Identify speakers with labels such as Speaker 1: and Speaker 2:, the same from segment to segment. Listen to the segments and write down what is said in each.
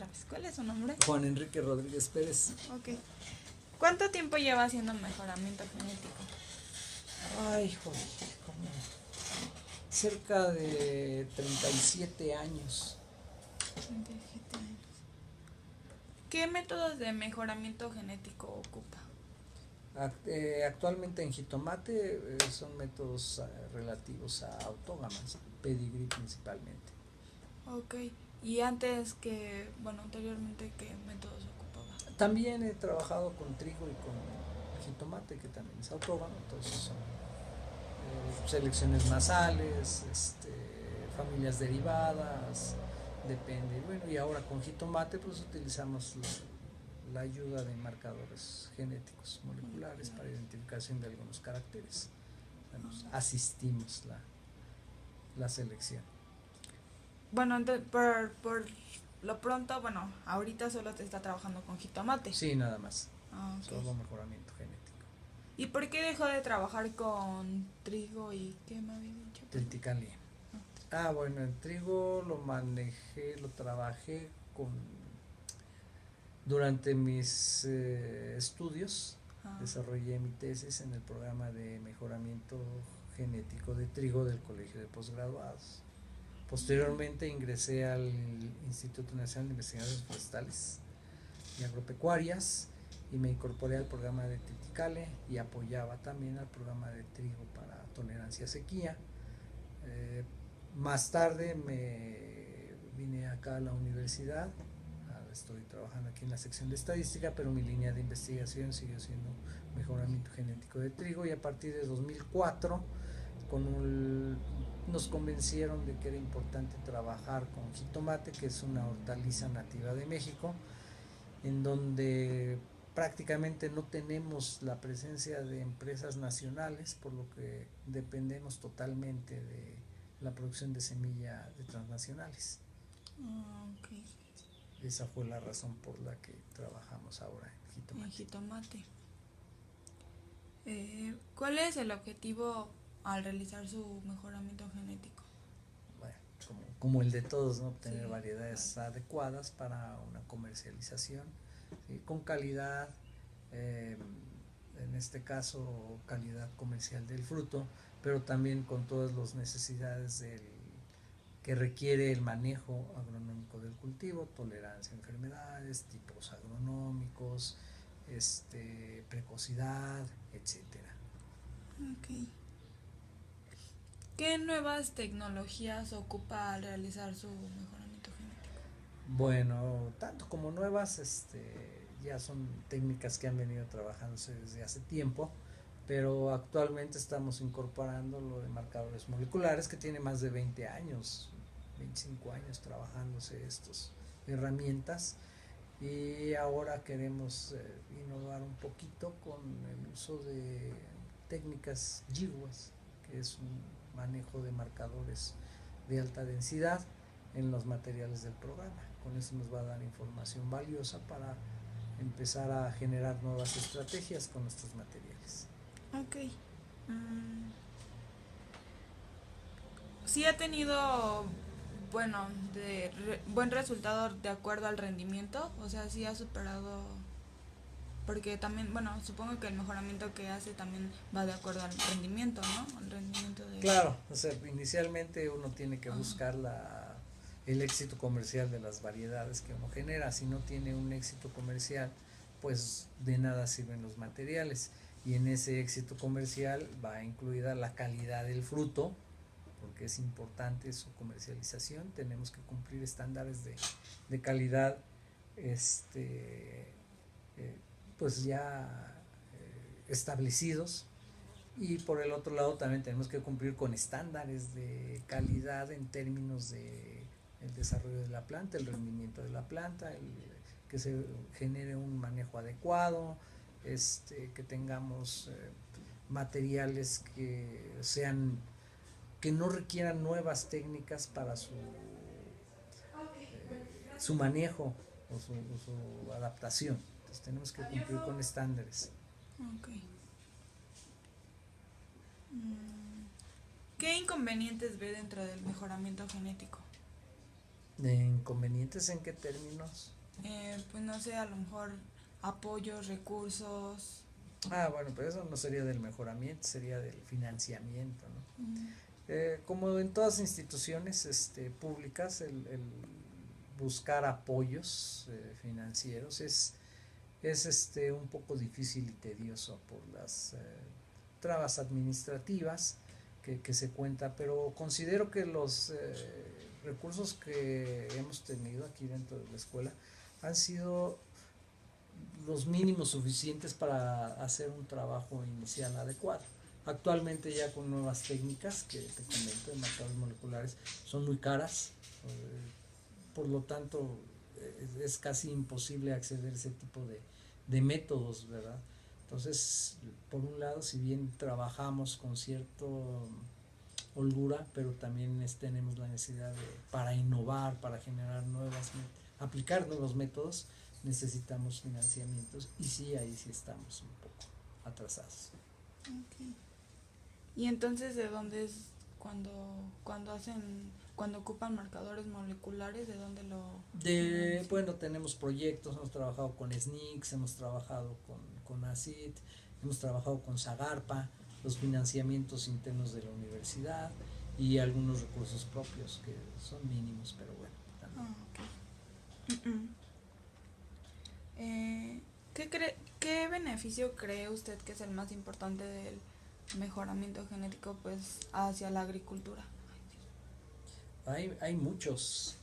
Speaker 1: vez. ¿Cuál es su nombre?
Speaker 2: Juan Enrique Rodríguez Pérez.
Speaker 1: Ok. ¿Cuánto tiempo lleva haciendo mejoramiento genético?
Speaker 2: Ay, joder, como cerca de 37 años.
Speaker 1: 37 años. ¿Qué métodos de mejoramiento genético ocupa?
Speaker 2: Actualmente en jitomate son métodos relativos a autógamas, pedigrí principalmente.
Speaker 1: Ok. Y anteriormente, ¿qué métodos ocupaba?
Speaker 2: También he trabajado con trigo y con jitomate, que también es autógamo, entonces son selecciones nasales, familias derivadas, depende. Bueno, y ahora con jitomate pues utilizamos la ayuda de marcadores genéticos moleculares para identificación de algunos caracteres. Bueno, asistimos la selección.
Speaker 1: Bueno, por lo pronto, bueno, ahorita solo te está trabajando con jitomate.
Speaker 2: Sí, nada más.
Speaker 1: Okay.
Speaker 2: Solo mejoramiento genético.
Speaker 1: ¿Y por qué dejó de trabajar con trigo y qué me había dicho?
Speaker 2: Triticale. Bueno, el trigo lo trabajé durante mis estudios. Desarrollé mi tesis en el programa de mejoramiento genético de trigo del Colegio de Posgraduados. Posteriormente ingresé al Instituto Nacional de Investigaciones Forestales y Agropecuarias y me incorporé al programa de Triticale y apoyaba también al programa de trigo para tolerancia a sequía. Más tarde me vine acá a la universidad, estoy trabajando aquí en la sección de estadística, pero mi línea de investigación siguió siendo mejoramiento genético de trigo, y a partir de 2004 nos convencieron de que era importante trabajar con jitomate, que es una hortaliza nativa de México, en donde prácticamente no tenemos la presencia de empresas nacionales, por lo que dependemos totalmente de la producción de semilla de transnacionales.
Speaker 1: Okay.
Speaker 2: Esa fue la razón por la que trabajamos ahora en
Speaker 1: jitomate. ¿Cuál es el objetivo al realizar su mejoramiento genético?
Speaker 2: Bueno, como el de todos, ¿no? Obtener variedades adecuadas para una comercialización, ¿sí? Con calidad, en este caso calidad comercial del fruto, pero también con todas las necesidades que requiere el manejo agronómico del cultivo, tolerancia a enfermedades, tipos agronómicos, precocidad, etcétera.
Speaker 1: Okay. ¿Qué nuevas tecnologías ocupa al realizar su mejoramiento genético?
Speaker 2: Bueno, tanto como nuevas, ya son técnicas que han venido trabajándose desde hace tiempo, pero actualmente estamos incorporando lo de marcadores moleculares, que tiene más de 20 años, 25 años trabajándose estas herramientas, y ahora queremos innovar un poquito con el uso de técnicas GWAS, que es un manejo de marcadores de alta densidad en los materiales del programa. Con eso nos va a dar información valiosa para empezar a generar nuevas estrategias con nuestros materiales.
Speaker 1: Ok. Sí ha tenido, bueno, buen resultado de acuerdo al rendimiento, o sea, sí ha superado, porque también, bueno, supongo que el mejoramiento que hace también va de acuerdo al rendimiento, ¿no? Al rendimiento de...
Speaker 2: Claro, o sea, inicialmente uno tiene que buscar el éxito comercial de las variedades que uno genera. Si no tiene un éxito comercial, pues de nada sirven los materiales, y en ese éxito comercial va incluida la calidad del fruto, porque es importante su comercialización. Tenemos que cumplir estándares de calidad, pues ya establecidos, y por el otro lado también tenemos que cumplir con estándares de calidad en términos de el desarrollo de la planta, el rendimiento de la planta, que se genere un manejo adecuado, que tengamos materiales que no requieran nuevas técnicas para su manejo o su adaptación. Entonces tenemos que cumplir con estándares.
Speaker 1: Okay. ¿Qué inconvenientes ve dentro del mejoramiento genético?
Speaker 2: ¿De inconvenientes en qué términos?
Speaker 1: Pues no sé, a lo mejor apoyos, recursos.
Speaker 2: Bueno, pero eso no sería del mejoramiento, sería del financiamiento, ¿no?
Speaker 1: Mm,
Speaker 2: Como en todas instituciones públicas, el buscar apoyos financieros es un poco difícil y tedioso por las trabas administrativas que se cuenta, pero considero que los recursos que hemos tenido aquí dentro de la escuela han sido los mínimos suficientes para hacer un trabajo inicial adecuado. Actualmente ya con nuevas técnicas que te comento de marcadores moleculares son muy caras, por lo tanto es casi imposible acceder a ese tipo de métodos, ¿verdad? Entonces, por un lado, si bien trabajamos con cierto holgura, pero también tenemos la necesidad para innovar, para generar aplicar nuevos métodos, necesitamos financiamientos y sí, ahí sí estamos un poco atrasados.
Speaker 1: ok. Y entonces, ¿de dónde es cuando, cuando ocupan marcadores moleculares, de dónde lo financian?
Speaker 2: Bueno, tenemos proyectos, hemos trabajado con SNICS, hemos trabajado con ACID, hemos trabajado con Zagarpa, los financiamientos internos de la universidad y algunos recursos propios que son mínimos, pero bueno, también.
Speaker 1: Ah, ok. ¿Qué beneficio cree usted que es el más importante del mejoramiento genético pues hacia la agricultura?
Speaker 2: Hay muchos,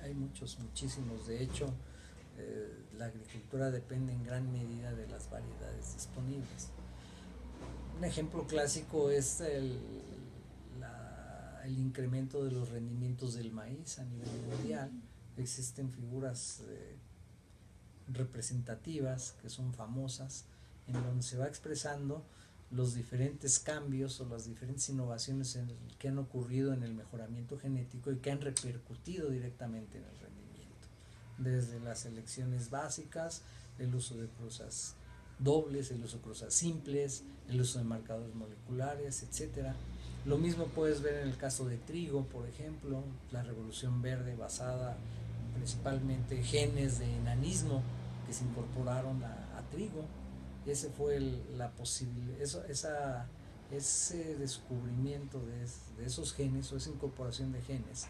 Speaker 2: hay muchos, muchísimos. De hecho, la agricultura depende en gran medida de las variedades disponibles. Un ejemplo clásico es el incremento de los rendimientos del maíz a nivel mundial. Existen figuras representativas que son famosas, en donde se va expresando los diferentes cambios o las diferentes innovaciones que han ocurrido en el mejoramiento genético y que han repercutido directamente en el rendimiento, desde las selecciones básicas, el uso de cruzas dobles, el uso de cruzas simples, el uso de marcadores moleculares, etcétera. Lo mismo puedes ver en el caso de trigo, por ejemplo, la revolución verde basada principalmente genes de enanismo que se incorporaron a trigo. Ese fue la posibilidad, ese descubrimiento de esos genes o esa incorporación de genes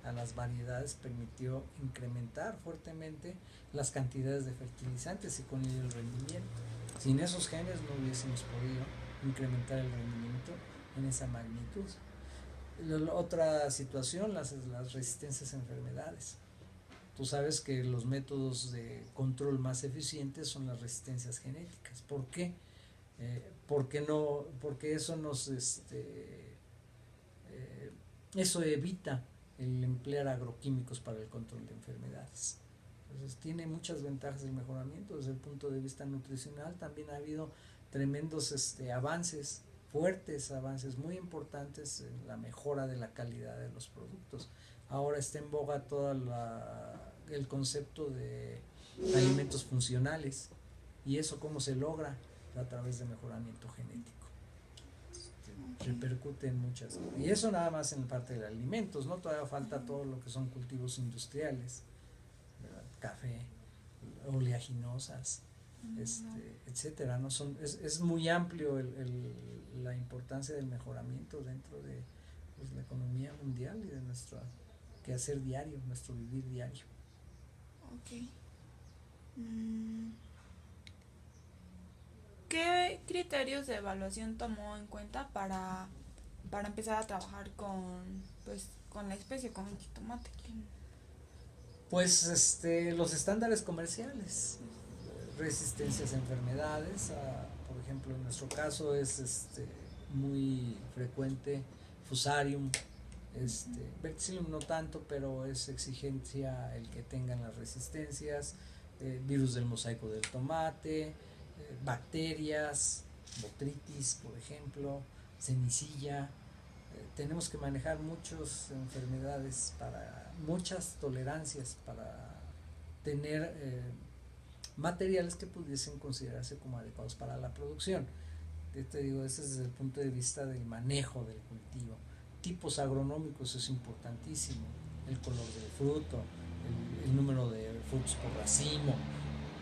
Speaker 2: a las variedades permitió incrementar fuertemente las cantidades de fertilizantes y con ello el rendimiento. Sin esos genes no hubiésemos podido incrementar el rendimiento en esa magnitud. Otra situación, las resistencias a enfermedades. Tú sabes que los métodos de control más eficientes son las resistencias genéticas. ¿Por qué? Porque eso eso evita el emplear agroquímicos para el control de enfermedades. Entonces tiene muchas ventajas el mejoramiento desde el punto de vista nutricional. También ha habido tremendos avances, fuertes avances muy importantes en la mejora de la calidad de los productos. Ahora está en boga el concepto de alimentos funcionales. ¿Y eso cómo se logra? A través de mejoramiento genético.
Speaker 1: Okay.
Speaker 2: Repercute en muchas. Y eso nada más en parte de alimentos, ¿no? Todavía falta todo lo que son cultivos industriales, ¿verdad? Café, oleaginosas, etcétera, ¿no? Es muy amplio la importancia del mejoramiento dentro de pues, la economía mundial y de nuestro quehacer diario, nuestro vivir diario.
Speaker 1: Ok. ¿Qué criterios de evaluación tomó en cuenta para empezar a trabajar pues, con la especie, con el jitomate?
Speaker 2: Pues los estándares comerciales, resistencias a enfermedades, por ejemplo en nuestro caso es muy frecuente Fusarium, Verticillium no tanto, pero es exigencia el que tengan las resistencias, virus del mosaico del tomate, bacterias, botritis por ejemplo, cenicilla. Tenemos que manejar muchas enfermedades, muchas tolerancias para tener materiales que pudiesen considerarse como adecuados para la producción. Yo te digo, ese es desde el punto de vista del manejo del cultivo. Tipos agronómicos es importantísimo. el color del fruto, el número de frutos por racimo,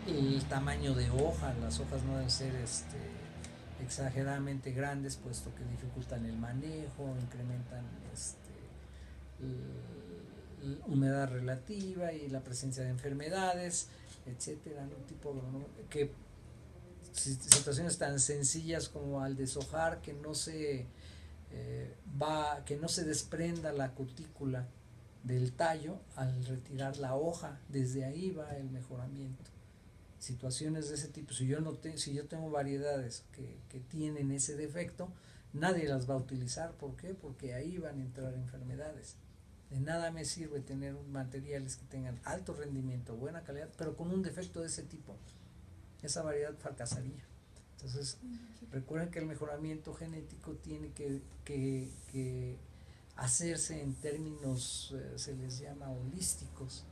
Speaker 2: el tamaño de hoja. Las hojas no deben ser exageradamente grandes, puesto que dificultan el manejo, incrementan humedad relativa y la presencia de enfermedades, etcétera, ¿no? Tipo que situaciones tan sencillas como al deshojar, que no se que no se desprenda la cutícula del tallo al retirar la hoja. Desde ahí va el mejoramiento. Situaciones de ese tipo, si yo tengo variedades que tienen ese defecto, nadie las va a utilizar. ¿Por qué? Porque ahí van a entrar enfermedades. De nada me sirve tener materiales que tengan alto rendimiento, buena calidad, pero con un defecto de ese tipo. Esa variedad fracasaría. Entonces, recuerden que el mejoramiento genético tiene que hacerse en términos, se les llama holísticos,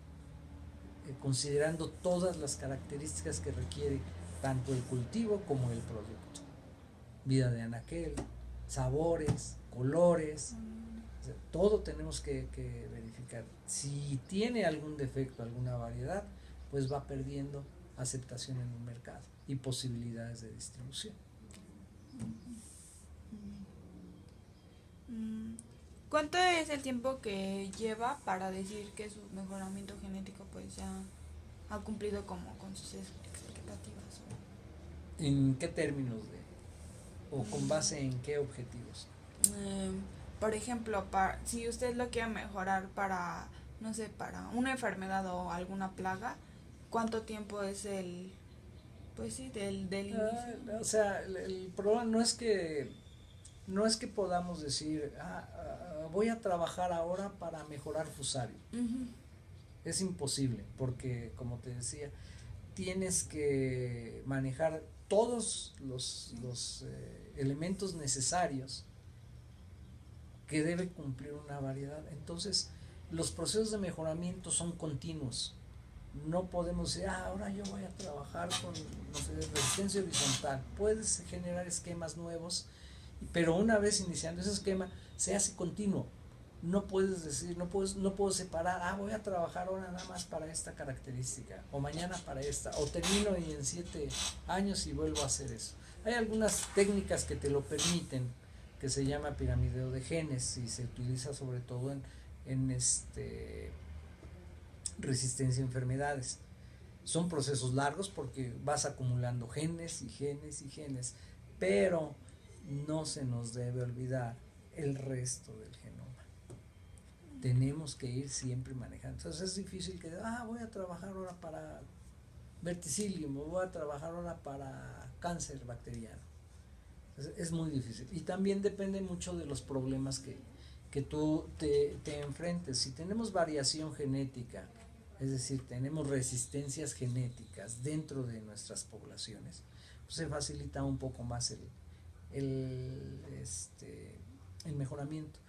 Speaker 2: considerando todas las características que requiere tanto el cultivo como el producto. Vida de anaquel, sabores, colores, o sea, todo tenemos que verificar. Si tiene algún defecto, alguna variedad, pues va perdiendo aceptación en el mercado y posibilidades de distribución.
Speaker 1: ¿Cuánto es el tiempo que lleva para decir que su mejoramiento genético pues ya ha cumplido como con sus expectativas?
Speaker 2: ¿En qué términos o con base en qué objetivos?
Speaker 1: Por ejemplo, si usted lo quiere mejorar para, no sé, para una enfermedad o alguna plaga, ¿cuánto tiempo es pues sí, del inicio?
Speaker 2: O sea, el problema no es que podamos decir, voy a trabajar ahora para mejorar Fusario. Es imposible, porque como te decía, tienes que manejar todos los elementos necesarios que debe cumplir una variedad. Entonces, los procesos de mejoramiento son continuos. No podemos decir, ahora yo voy a trabajar con, no sé, resistencia horizontal. Puedes generar esquemas nuevos, pero una vez iniciando ese esquema, se hace continuo. No puedes decir, no puedo separar, voy a trabajar ahora nada más para esta característica, o mañana para esta, o termino y en 7 años y vuelvo a hacer eso. Hay algunas técnicas que te lo permiten, que se llama piramideo de genes, y se utiliza sobre todo en resistencia a enfermedades. Son procesos largos porque vas acumulando genes y genes y genes, pero no se nos debe olvidar el resto del genoma. Tenemos que ir siempre manejando. Entonces es difícil que voy a trabajar ahora para verticillium, o voy a trabajar ahora para cáncer bacteriano. Entonces, es muy difícil. Y también depende mucho de los problemas que tú te enfrentes. Si tenemos variación genética, es decir, tenemos resistencias genéticas dentro de nuestras poblaciones, pues se facilita un poco más el mejoramiento.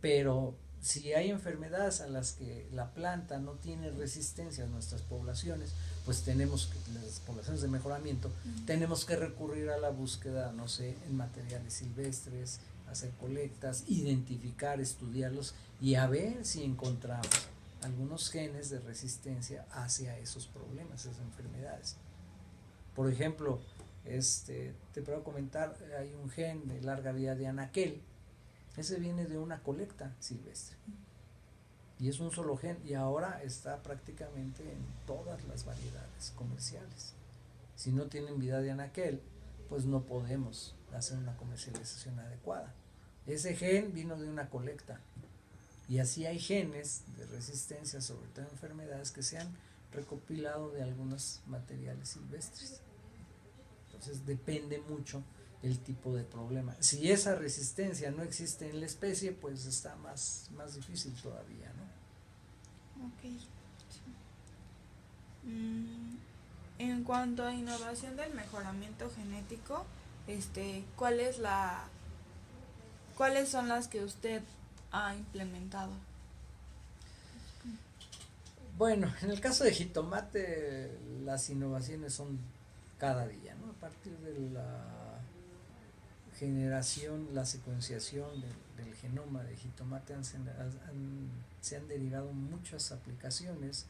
Speaker 2: Pero si hay enfermedades a las que la planta no tiene resistencia en nuestras poblaciones, pues las poblaciones de mejoramiento, tenemos que recurrir a la búsqueda, no sé, en materiales silvestres, hacer colectas, identificar, estudiarlos y a ver si encontramos algunos genes de resistencia hacia esos problemas, esas enfermedades. Por ejemplo, te puedo comentar, hay un gen de larga vida de anaquel. Ese viene de una colecta silvestre y es un solo gen, y ahora está prácticamente en todas las variedades comerciales. Si no tienen vida de anaquel, pues no podemos hacer una comercialización adecuada. Ese gen vino de una colecta, y así hay genes de resistencia, sobre todo en enfermedades, que se han recopilado de algunos materiales silvestres. Entonces depende mucho el tipo de problema. Si esa resistencia no existe en la especie, pues está más difícil todavía, ¿no?
Speaker 1: Ok. En cuanto a innovación del mejoramiento genético, ¿cuáles son las que usted ha implementado?
Speaker 2: Bueno, en el caso de jitomate, las innovaciones son cada día, ¿no? A partir de la generación, la secuenciación del genoma de jitomate se han derivado muchas aplicaciones